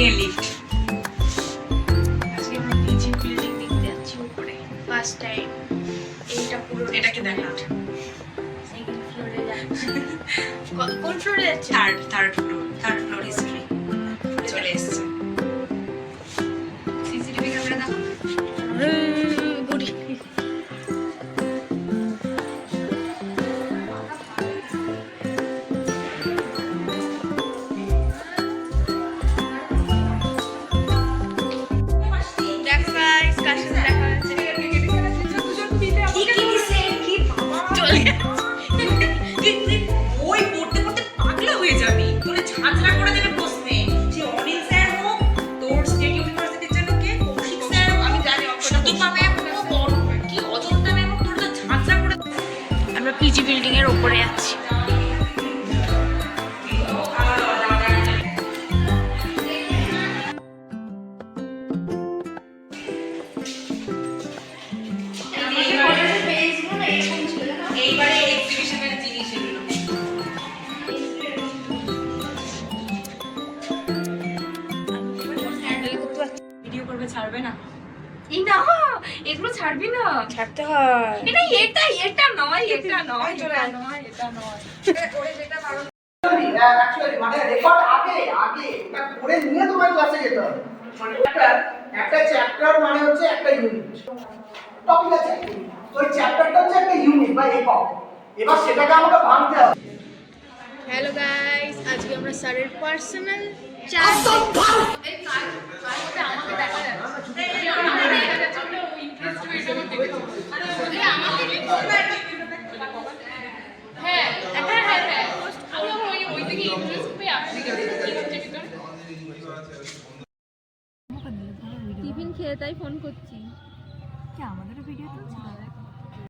Building এর lift. আজকে আমরা পিজি বিল্ডিং দেখতে যাচ্ছি উপরে ফার্স্ট টাইম। এইটা পুরো এটাকে দেখা সেকেন্ড ফ্লোরে যাচ্ছি। কোন ফ্লোরে যাচ্ছি? থার্ড ফ্লোর হিস্ট্রি চলে এসেছে। সিসিটিভি ক্যামেরা দেখো। গুড পিজি বিল্ডিং এর উপরে আছি। ভিডিও করবে, ছাড়বে না? এগুলো ছাড়বি না, ছাড়তে হয়। এটা নয় এটা নয় মানে রেকর্ড আগে এটা করে নিয়ে তোমার ক্লাসে যেতে হবে। মানে একটা চ্যাপ্টার মানে হচ্ছে একটা ইউনিট, টপিক আছে, ওই চ্যাপ্টারটা হচ্ছে একটা ইউনিট বা একক। এবার সেটাকে আমাকে ভাঙতে হবে। হ্যালো গাইস, আজকে আমরা স্যারের পার্সোনাল টিফিন খেয়ে তাই ফোন করছি। কি আমাদেরও ভিডিও তুলছে?